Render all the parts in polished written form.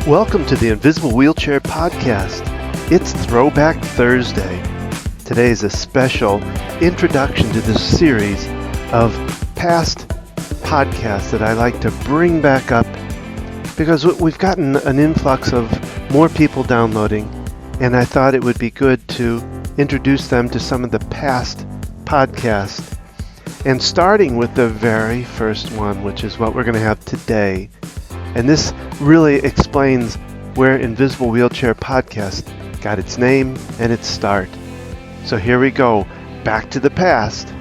Welcome to the Invisible Wheelchair Podcast. It's Throwback Thursday. Today is a special introduction to this series of past podcasts that I like to bring back up because we've gotten an influx of more people downloading, and I thought it would be good to introduce them to some of the past podcasts. And starting with the very first one, which is what we're going to have today. And this really explains where Invisible Wheelchair Podcast got its name and its start. So here we go, back to the past.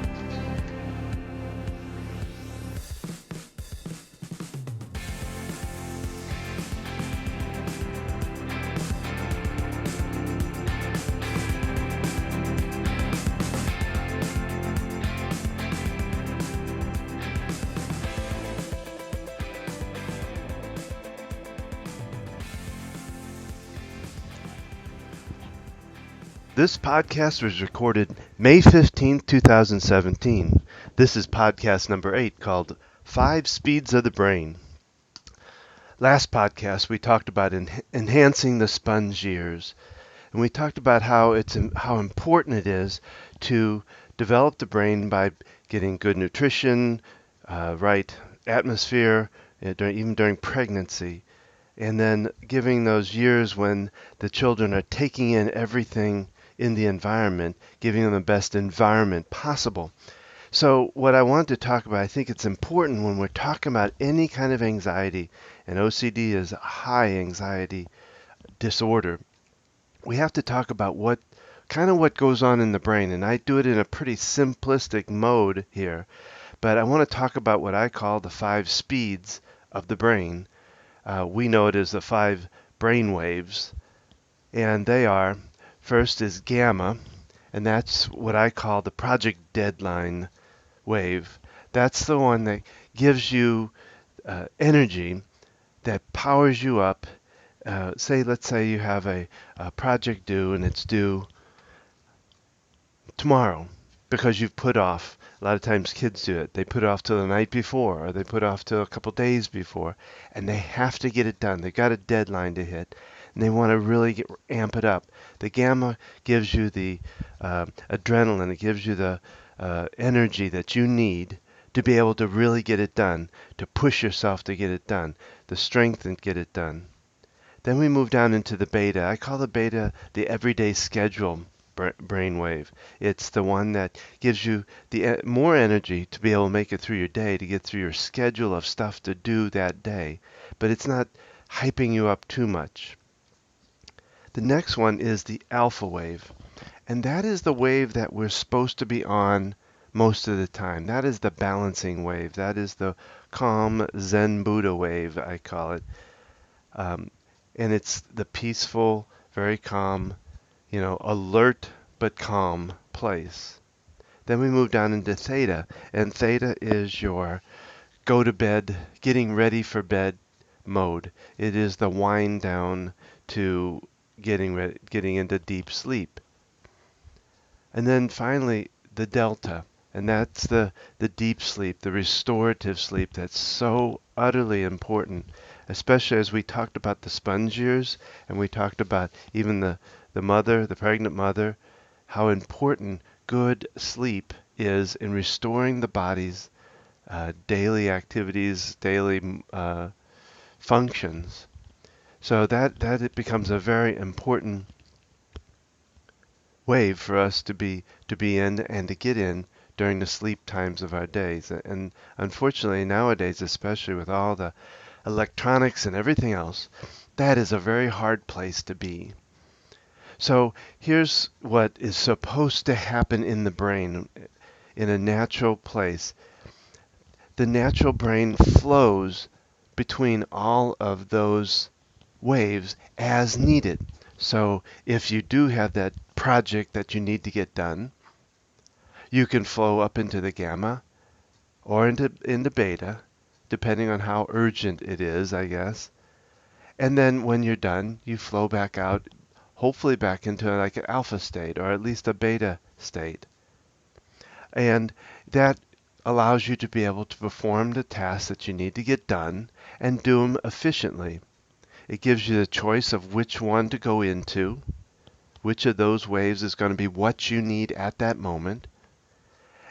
This podcast was recorded May 15, 2017. This is podcast number 8 called 5 Speeds of the Brain. Last podcast we talked about enhancing the sponge years. And we talked about how important it is to develop the brain by getting good nutrition, right atmosphere, even during pregnancy. And then giving those years when the children are taking in everything in the environment, giving them the best environment possible. So what I want to talk about, I think it's important when we're talking about any kind of anxiety, and OCD is a high anxiety disorder, we have to talk about what goes on in the brain. And I do it in a pretty simplistic mode here, but I want to talk about what I call the 5 speeds of the brain. We know it as the 5 brain waves, and they are: first is gamma, and that's what I call the project deadline wave. That's the one that gives you energy, that powers you up. Let's say you have a project due, and it's due tomorrow because you've put off. A lot of times kids do it. They put it off till the night before, or they put it off till a couple days before, and they have to get it done. They've got a deadline to hit, and they want to really amp it up. The gamma gives you the adrenaline. It gives you the energy that you need to be able to really get it done, to push yourself to get it done, the strength and get it done. Then we move down into the beta. I call the beta the everyday schedule brainwave. It's the one that gives you the more energy to be able to make it through your day, to get through your schedule of stuff to do that day. But it's not hyping you up too much. The next one is the alpha wave, and that is the wave that we're supposed to be on most of the time. That is the balancing wave. That is the calm Zen Buddha wave, I call it. And it's the peaceful, very calm, alert but calm place. Then we move down into theta, and theta is your go to bed, getting ready for bed mode. It is the wind down to getting into deep sleep. And then finally the delta, and that's the deep sleep, the restorative sleep that's so utterly important, especially as we talked about the sponge years, and we talked about even the pregnant mother, how important good sleep is in restoring the body's daily activities, daily functions. So that it becomes a very important wave for us to be in and to get in during the sleep times of our days. And unfortunately nowadays, especially with all the electronics and everything else, that is a very hard place to be. So here's what is supposed to happen in the brain in a natural place. The natural brain flows between all of those waves as needed. So if you do have that project that you need to get done, you can flow up into the gamma or into beta, depending on how urgent it is, I guess. And then when you're done, you flow back out, hopefully back into like an alpha state or at least a beta state. And that allows you to be able to perform the tasks that you need to get done and do them efficiently. It gives you the choice of which one to go into, which of those waves is going to be what you need at that moment,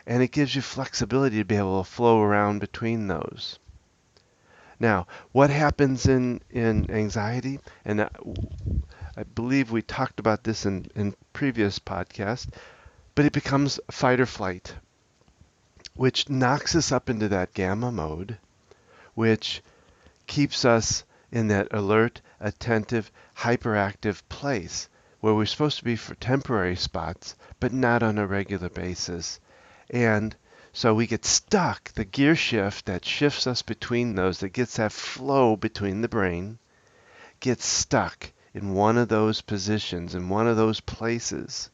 and it gives you flexibility to be able to flow around between those. Now, what happens in anxiety, and I believe we talked about this in previous podcasts, but it becomes fight or flight, which knocks us up into that gamma mode, which keeps us in that alert, attentive, hyperactive place where we're supposed to be for temporary spots, but not on a regular basis. And so we get stuck. The gear shift that shifts us between those, that gets that flow between the brain, gets stuck in one of those positions, in one of those places.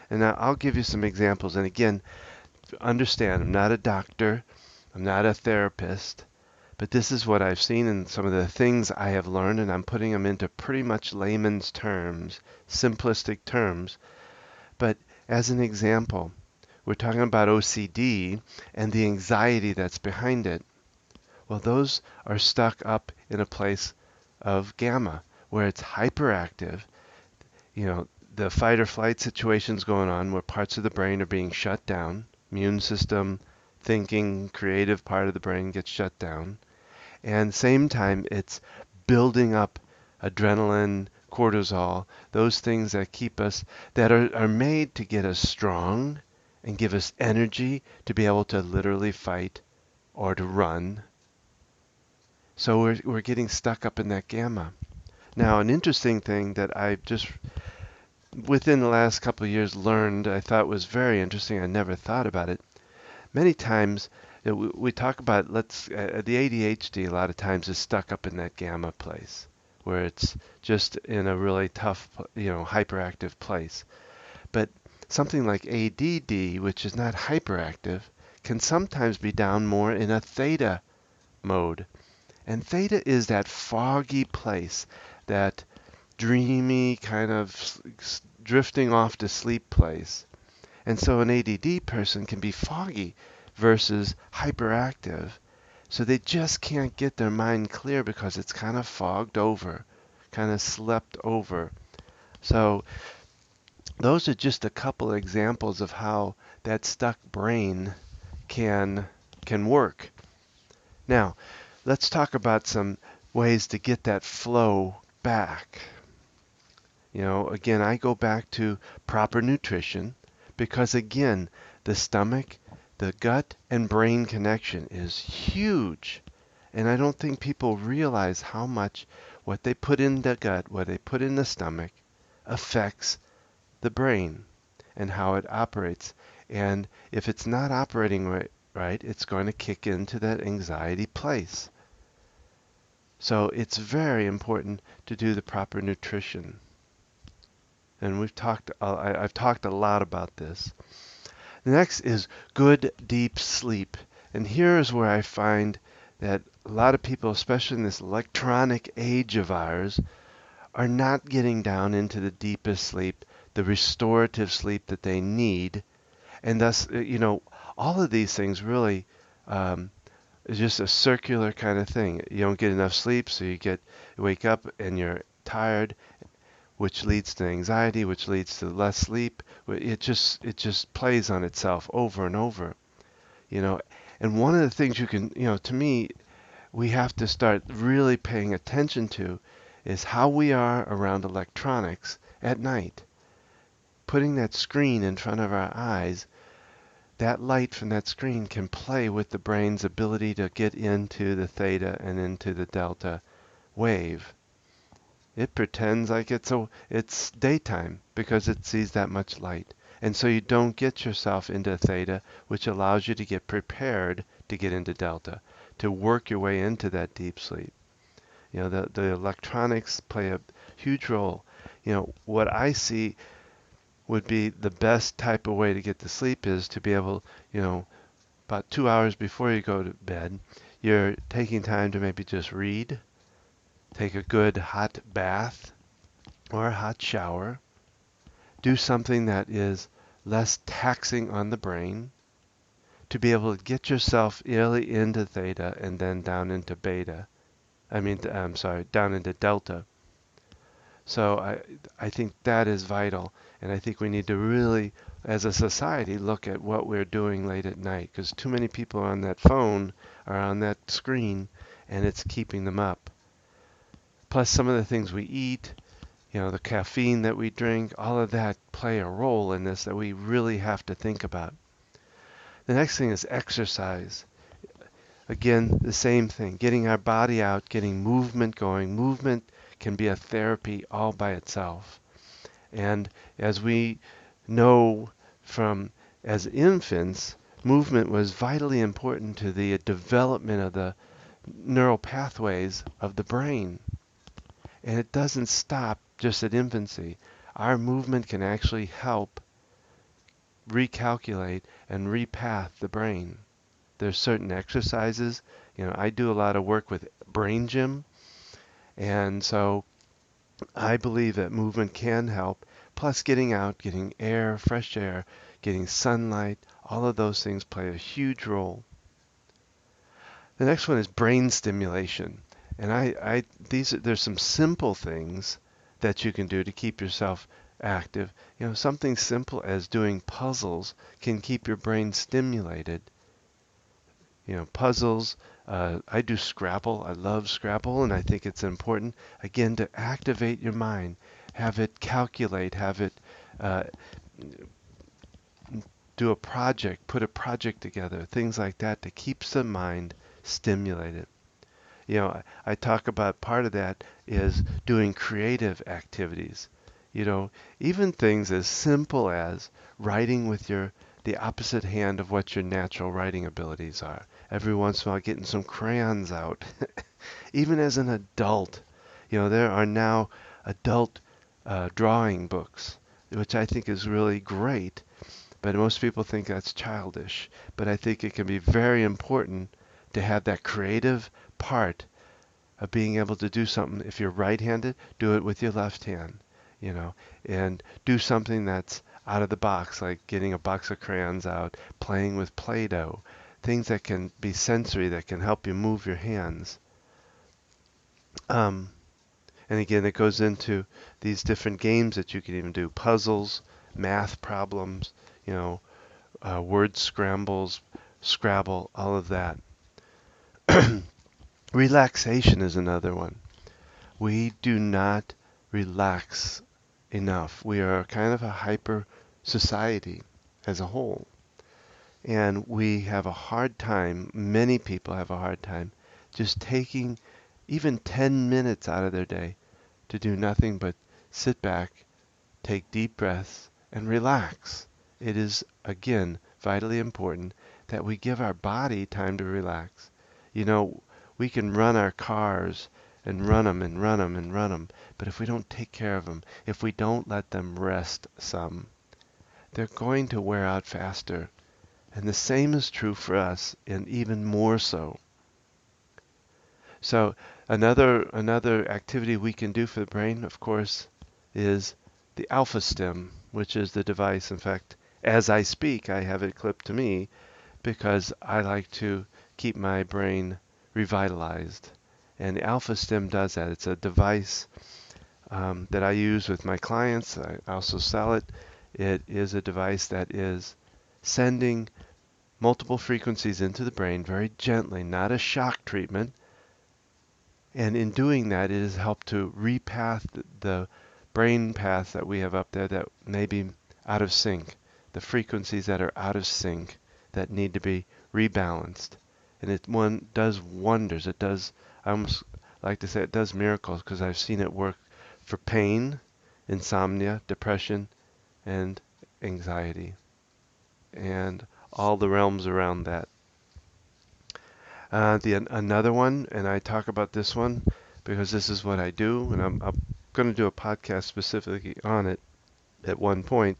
And now I'll give you some examples. And again, understand, I'm not a doctor, I'm not a therapist, but this is what I've seen and some of the things I have learned, and I'm putting them into pretty much layman's terms, simplistic terms. But as an example, we're talking about OCD and the anxiety that's behind it. Well, those are stuck up in a place of gamma, where it's hyperactive. You know, the fight or flight situation's going on where parts of the brain are being shut down. Immune system, thinking, creative part of the brain gets shut down. And same time, it's building up adrenaline, cortisol, those things that keep us, that are made to get us strong and give us energy to be able to literally fight or to run. So we're getting stuck up in that gamma. Now, an interesting thing that I just within the last couple of years learned, I thought was very interesting. I never thought about it. Many times we talk about the ADHD a lot of times is stuck up in that gamma place where it's just in a really tough, hyperactive place. But something like ADD, which is not hyperactive, can sometimes be down more in a theta mode. And theta is that foggy place, that dreamy kind of drifting off to sleep place. And so an ADD person can be foggy versus hyperactive. So they just can't get their mind clear because it's kind of fogged over, kind of slept over. So those are just a couple of examples of how that stuck brain can work. Now, let's talk about some ways to get that flow back. Again, I go back to proper nutrition because, again, the stomach, the gut, and brain connection is huge. And I don't think people realize how much what they put in the gut, what they put in the stomach, affects the brain and how it operates. And if it's not operating right, it's going to kick into that anxiety place. So it's very important to do the proper nutrition. And I've talked a lot about this. The next is good deep sleep. And here is where I find that a lot of people, especially in this electronic age of ours, are not getting down into the deepest sleep, the restorative sleep that they need. And thus, all of these things really is just a circular kind of thing. You don't get enough sleep, so you wake up and you're tired, which leads to anxiety, which leads to less sleep. It just plays on itself over and over, And one of the things you can, to me, we have to start really paying attention to is how we are around electronics at night. Putting that screen in front of our eyes, that light from that screen can play with the brain's ability to get into the theta and into the delta wave. It pretends like it's daytime because it sees that much light. And so you don't get yourself into theta, which allows you to get prepared to get into delta, to work your way into that deep sleep. The electronics play a huge role. What I see would be the best type of way to get to sleep is to be able, about 2 hours before you go to bed, you're taking time to maybe just read, take a good hot bath or a hot shower, do something that is less taxing on the brain to be able to get yourself early into theta and then down into beta. I'm sorry, down into delta. So I think that is vital, and I think we need to really, as a society, look at what we're doing late at night, because too many people are on that phone or on that screen, and it's keeping them up. Plus, some of the things we eat, the caffeine that we drink, all of that play a role in this that we really have to think about. The next thing is exercise. Again, the same thing, getting our body out, getting movement going. Movement can be a therapy all by itself. And as we know from as infants, movement was vitally important to the development of the neural pathways of the brain. And it doesn't stop just at infancy. Our movement can actually help recalculate and repath the brain. There's certain exercises. I do a lot of work with brain gym, and so I believe that movement can help. Plus, getting out, getting air, fresh air, getting sunlight, all of those things play a huge role. The next one is brain stimulation. And there's some simple things that you can do to keep yourself active. Something simple as doing puzzles can keep your brain stimulated. Puzzles. I do Scrabble. I love Scrabble, and I think it's important, again, to activate your mind. Have it calculate, have it uh, do a project, put a project together, things like that to keep the mind stimulated. I talk about part of that is doing creative activities. Even things as simple as writing with the opposite hand of what your natural writing abilities are. Every once in a while getting some crayons out. Even as an adult, there are now adult drawing books, which I think is really great, but most people think that's childish. But I think it can be very important to have that creative part of being able to do something. If you're right-handed, do it with your left hand, and do something that's out of the box, like getting a box of crayons out, playing with Play-Doh, things that can be sensory, that can help you move your hands. And again, it goes into these different games that you can even do, puzzles, math problems, word scrambles, Scrabble, all of that. Relaxation is another one. We do not relax enough. We are kind of a hyper society as a whole. And we have a hard time, many people have a hard time, just taking even 10 minutes out of their day to do nothing but sit back, take deep breaths, and relax. It is, again, vitally important that we give our body time to relax. We can run our cars and run them and run them and run them, but if we don't take care of them, if we don't let them rest some, they're going to wear out faster. And the same is true for us, and even more so. So another activity we can do for the brain, of course, is the alpha stim, which is the device. In fact, as I speak, I have it clipped to me because I like to keep my brain revitalized. And the alpha stim does that. It's a device that I use with my clients. I also sell it. It is a device that is sending multiple frequencies into the brain very gently, not a shock treatment. And in doing that, it has helped to repath the brain paths that we have up there that may be out of sync, the frequencies that are out of sync that need to be rebalanced. And it does wonders. It does, I almost like to say it does miracles, because I've seen it work for pain, insomnia, depression, and anxiety, and all the realms around that. Another one, and I talk about this one because this is what I do, and I'm going to do a podcast specifically on it at one point,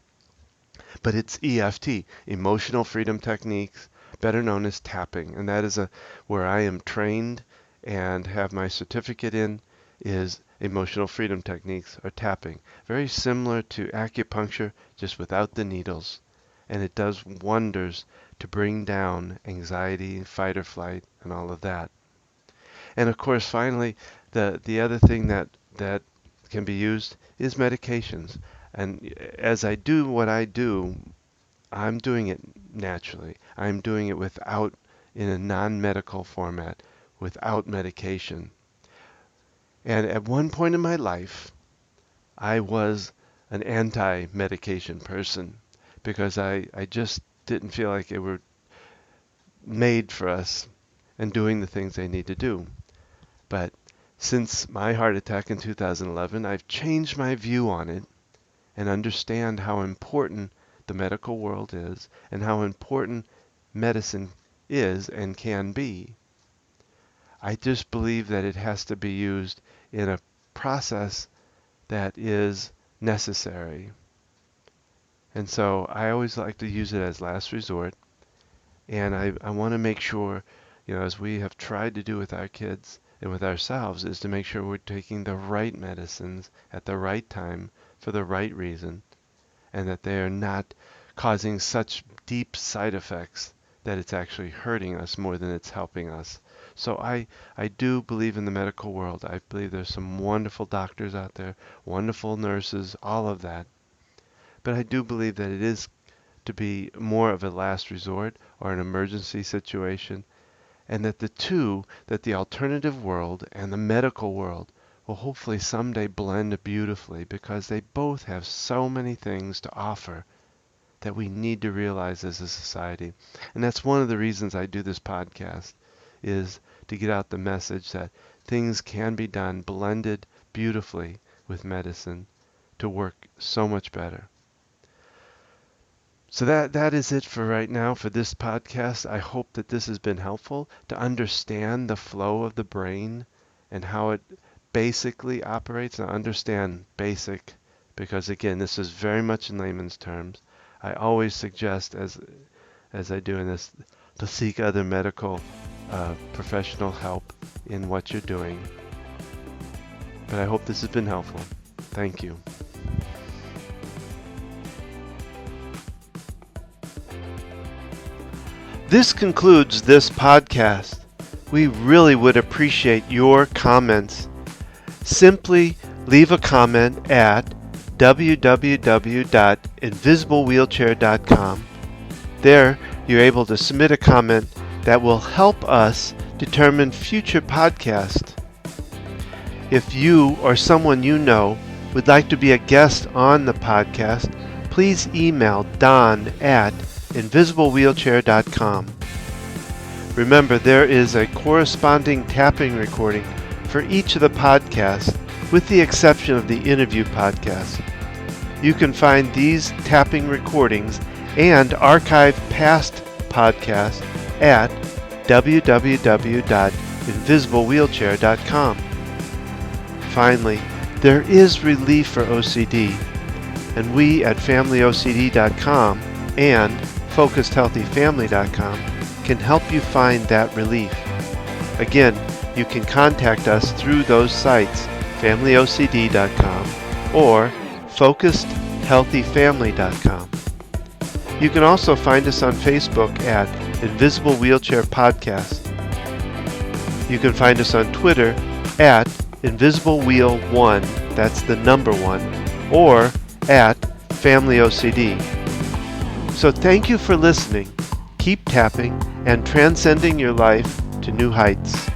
but it's EFT, Emotional Freedom Techniques, better known as tapping, and that is where I am trained and have my certificate in, is Emotional Freedom Techniques, or tapping. Very similar to acupuncture, just without the needles, and it does wonders to bring down anxiety, fight or flight, and all of that. And of course, finally, the other thing that can be used is medications. And as I do what I do, I'm doing it naturally. I'm doing it without, in a non-medical format, without medication. And at one point in my life, I was an anti-medication person because I just didn't feel like they were made for us and doing the things they need to do. But since my heart attack in 2011, I've changed my view on it and understand how important the medical world is and how important medicine is and can be. I just believe that it has to be used in a process that is necessary. And so I always like to use it as last resort. And I want to make sure, as we have tried to do with our kids and with ourselves, is to make sure we're taking the right medicines at the right time for the right reason, and that they are not causing such deep side effects that it's actually hurting us more than it's helping us. So I do believe in the medical world. I believe there's some wonderful doctors out there, wonderful nurses, all of that. But I do believe that it is to be more of a last resort or an emergency situation, and that the alternative world and the medical world will hopefully someday blend beautifully, because they both have so many things to offer that we need to realize as a society. And that's one of the reasons I do this podcast, is to get out the message that things can be done blended beautifully with medicine to work so much better. So that is it for right now for this podcast. I hope that this has been helpful to understand the flow of the brain and how it basically operates. Now, understand basic, because again, this is very much in layman's terms. I always suggest, as I do in this, to seek other medical professional help in what you're doing. But I hope this has been helpful. Thank you. This concludes this podcast. We really would appreciate your comments. Simply leave a comment at www.invisiblewheelchair.com. There, you're able to submit a comment that will help us determine future podcasts. If you or someone you know would like to be a guest on the podcast, please email Don at invisiblewheelchair.com. Remember, there is a corresponding tapping recording for each of the podcasts, with the exception of the interview podcast. You can find these tapping recordings and archive past podcasts at www.invisiblewheelchair.com. Finally, there is relief for OCD, and we at FamilyOCD.com and FocusedHealthyFamily.com can help you find that relief. Again, you can contact us through those sites, FamilyOCD.com or FocusedHealthyFamily.com. You can also find us on Facebook at Invisible Wheelchair Podcast. You can find us on Twitter at InvisibleWheel1, that's the number 1, or at FamilyOCD. So thank you for listening. Keep tapping and transcending your life to new heights.